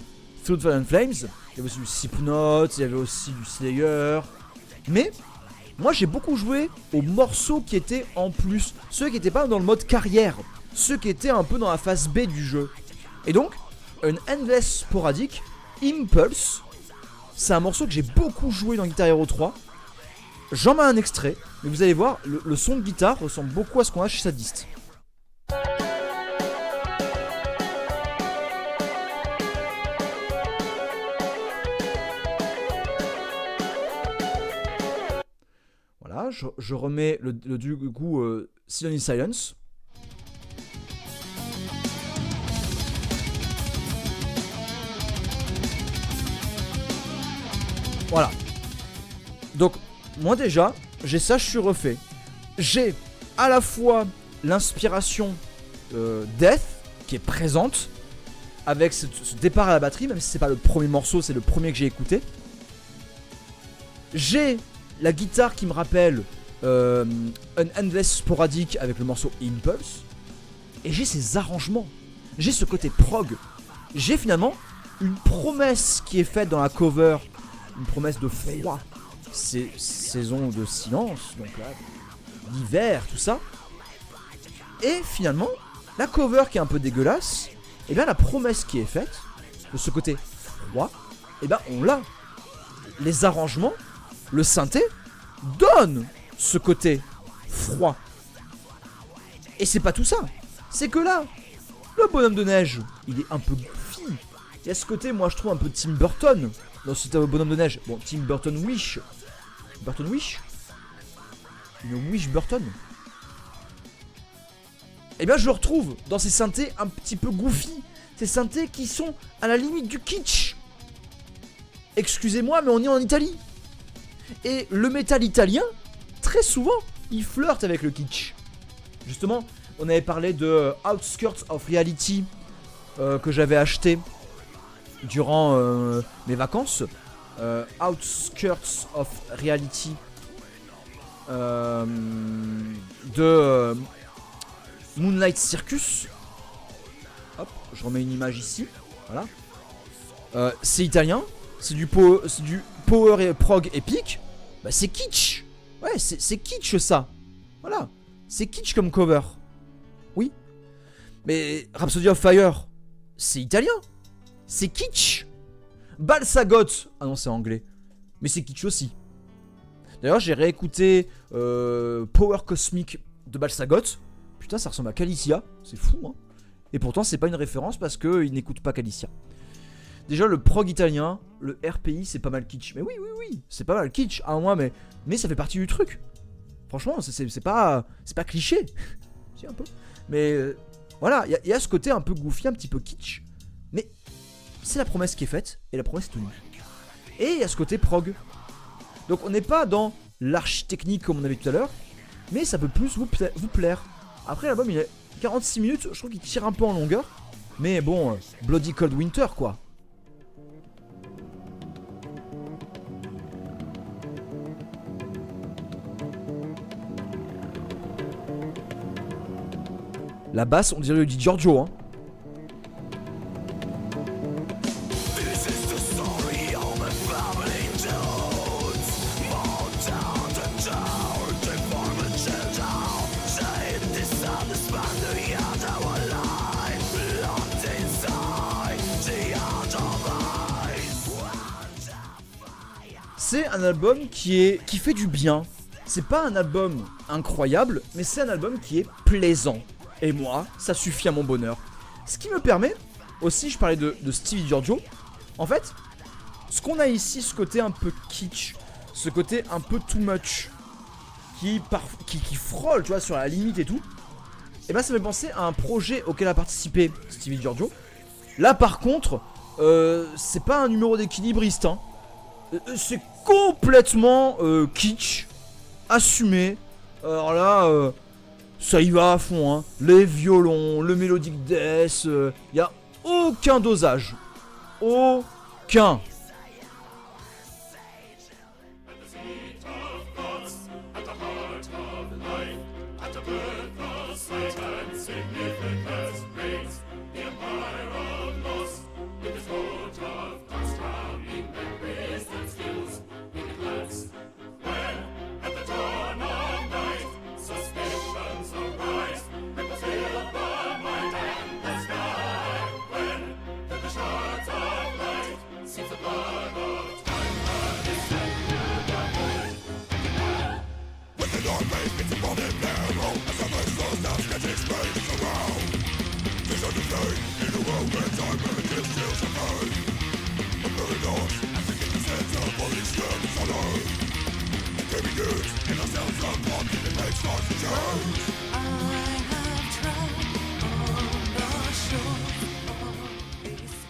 Through the and Flames. Il y avait aussi du Slipknot, il y avait aussi du Slayer. Mais moi j'ai beaucoup joué aux morceaux qui étaient en plus. Ceux qui n'étaient pas dans le mode carrière. Ceux qui étaient un peu dans la phase B du jeu. Et donc, un Endless Sporadic, Impulse, c'est un morceau que j'ai beaucoup joué dans Guitar Hero 3. J'en mets un extrait, mais vous allez voir, le son de guitare ressemble beaucoup à ce qu'on a chez Sadist. Voilà, je remets le du coup Silent in Silence. Voilà. Donc, moi déjà, j'ai ça, je suis refait. J'ai à la fois l'inspiration Death qui est présente avec ce départ à la batterie, même si c'est pas le premier morceau, c'est le premier que j'ai écouté. J'ai la guitare qui me rappelle un Endless Sporadic avec le morceau Impulse. Et j'ai ces arrangements. J'ai ce côté prog. J'ai finalement une promesse qui est faite dans la cover. Une promesse de froid. C'est saison de silence, donc là, l'hiver, tout ça. Et finalement, la cover qui est un peu dégueulasse, et bien la promesse qui est faite, de ce côté froid, et bien on l'a. Les arrangements, le synthé, donnent ce côté froid. Et c'est pas tout ça, c'est que là, le bonhomme de neige, il est un peu goofy. Il y a ce côté, moi je trouve un peu Tim Burton. Non, c'était un bonhomme de neige. Bon, Tim Burton Wish. Burton Wish. Une Wish Burton. Et bien je le retrouve dans ces synthés un petit peu goofy. Ces synthés qui sont à la limite du kitsch. Excusez-moi, mais on est en Italie. Et le métal italien, très souvent, il flirte avec le kitsch. Justement, on avait parlé de Outskirts of Reality que j'avais acheté durant mes vacances. Outskirts of Reality de Moonlight Circus. Hop, je remets une image ici. Voilà. C'est italien. C'est du power et prog épique. Bah c'est kitsch. Ouais, c'est kitsch ça. Voilà. C'est kitsch comme cover. Oui. Mais Rhapsody of Fire, c'est italien. C'est kitsch. Balsagot. Ah non, c'est anglais. Mais c'est kitsch aussi. D'ailleurs, j'ai réécouté Power Cosmic de Balsagot. Putain, ça ressemble à Calicia. C'est fou, hein. Et pourtant, c'est pas une référence parce qu'il n'écoute pas Calicia. Déjà, le prog italien, le RPI, c'est pas mal kitsch. Mais oui, c'est pas mal kitsch. À moi, mais ça fait partie du truc. Franchement, c'est pas cliché. Si, un peu. Mais voilà, il y a ce côté un peu goofy, un petit peu kitsch. Mais c'est la promesse qui est faite et la promesse est tenue. Et il y a ce côté prog. Donc on n'est pas dans l'architechnique comme on avait tout à l'heure, mais ça peut plus vous plaire. Après l'album il est 46 minutes, je trouve qu'il tire un peu en longueur. Mais bon, Bloody Cold Winter quoi. La basse, on dirait du Giorgio, hein. C'est un album qui fait du bien. C'est pas un album incroyable, mais c'est un album qui est plaisant. Et moi, ça suffit à mon bonheur. Ce qui me permet, aussi je parlais de Stevie Giorgio. En fait, ce qu'on a ici, ce côté un peu kitsch, ce côté un peu too much, qui frôle, tu vois, sur la limite et tout. Et ben ça me fait penser à un projet auquel a participé Stevie Giorgio. Là par contre, c'est pas un numéro d'équilibriste, hein. C'est complètement kitsch, assumé. Alors là, ça y va à fond, hein. Les violons, le melodic death, y a aucun dosage. Aucun.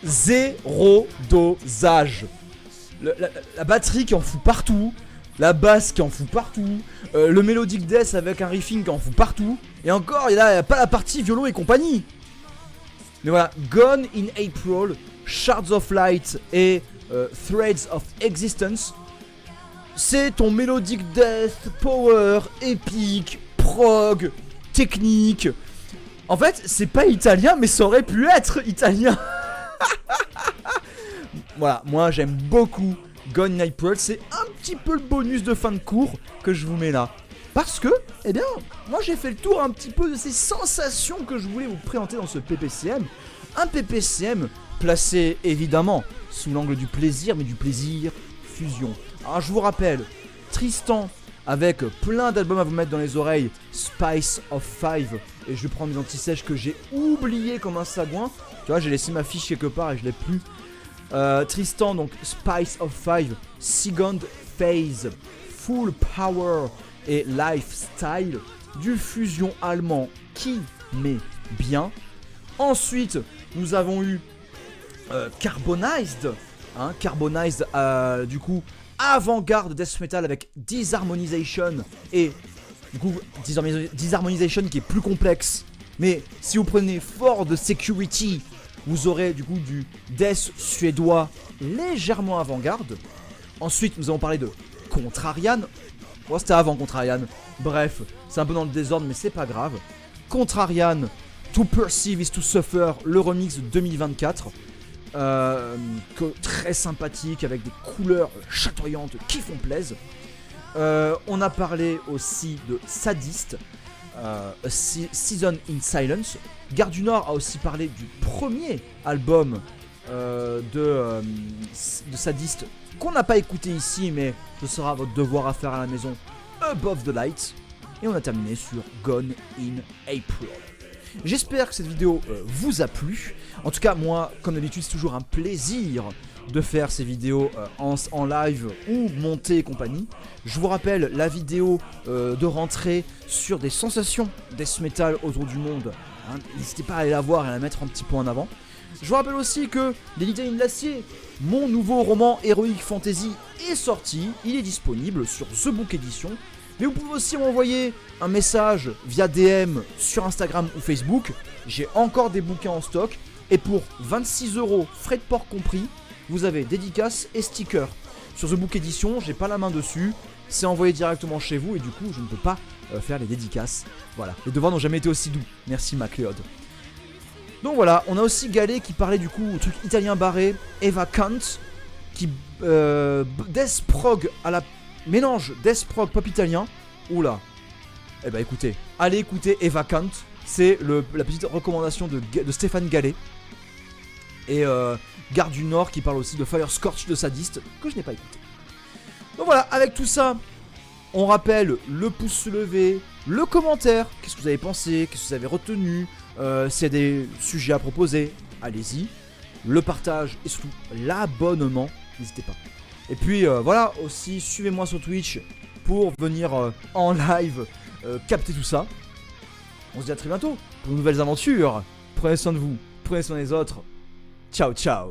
Zéro dosage. La batterie qui en fout partout, la basse qui en fout partout, le melodic death avec un riffing qui en fout partout. Et encore, il n'y a pas la partie violon et compagnie. Mais voilà, Gone in April, Shards of Light et Threads of Existence. C'est ton melodic death, power, épique, prog, technique. En fait, c'est pas italien, mais ça aurait pu être italien. Voilà, moi j'aime beaucoup Gone in April. C'est un petit peu le bonus de fin de cours que je vous mets là. Parce que, eh bien, moi j'ai fait le tour un petit peu de ces sensations que je voulais vous présenter dans ce PPCM. Un PPCM placé évidemment sous l'angle du plaisir, mais du plaisir fusion. Alors je vous rappelle, Tristan avec plein d'albums à vous mettre dans les oreilles, Spice of Five. Et je vais prendre mes anti-sèches que j'ai oublié comme un sagouin. Tu vois, j'ai laissé ma fiche quelque part et je l'ai plus. Tristan, donc Spice of Five, Second Phase, Full Power et Lifestyle, du fusion allemand qui met bien. Ensuite, nous avons eu Carbonized, hein, Carbonized du coup avant-garde death metal avec Disharmonization et du coup Disharmonization qui est plus complexe. Mais si vous prenez Ford Security, vous aurez du coup du death suédois légèrement avant-garde. Ensuite, nous avons parlé de Contrarian. Bon, c'était avant Contrarian. Bref, c'est un peu dans le désordre, mais c'est pas grave. Contrarian, To Perceive is to Suffer, le remix de 2024. Très sympathique, avec des couleurs chatoyantes qui font plaisir. On a parlé aussi de Sadist, Season in Silence. Gare du Nord a aussi parlé du premier album de Sadist qu'on n'a pas écouté ici, mais ce sera votre devoir à faire à la maison, Above the Light. Et on a terminé sur Gone in April. J'espère que cette vidéo vous a plu. En tout cas, moi, comme d'habitude, c'est toujours un plaisir de faire ces vidéos en live ou montée et compagnie. Je vous rappelle la vidéo de rentrée sur des sensations death metal autour du monde. Hein, n'hésitez pas à aller la voir et à la mettre un petit peu en avant. Je vous rappelle aussi que Les Litanies de l'Acier, mon nouveau roman Heroic Fantasy, est sorti. Il est disponible sur The Book Edition. Mais vous pouvez aussi m'envoyer un message via DM sur Instagram ou Facebook. J'ai encore des bouquins en stock. Et pour 26€, frais de port compris, vous avez dédicaces et stickers. Sur The Book Edition, j'ai pas la main dessus. C'est envoyé directement chez vous et du coup, je ne peux pas faire les dédicaces. Voilà, les devoirs n'ont jamais été aussi doux. Merci MacLeod. Donc voilà, on a aussi Galé qui parlait du coup au truc italien barré, Eva Kant, qui Death Prog à la mélange Death Prog pop italien. Oula. Eh bah écoutez, allez écouter Eva Kant, c'est la petite recommandation de Stéphane Galé. Et Garde du Nord qui parle aussi de Fire Scorch de Sadiste, que je n'ai pas écouté. Donc voilà, avec tout ça, on rappelle le pouce levé, le commentaire, qu'est-ce que vous avez pensé, qu'est-ce que vous avez retenu, s'il y a des sujets à proposer, allez-y. Le partage et surtout l'abonnement, n'hésitez pas. Et puis voilà, aussi suivez-moi sur Twitch pour venir en live capter tout ça. On se dit à très bientôt pour de nouvelles aventures. Prenez soin de vous, prenez soin des autres. Ciao ciao.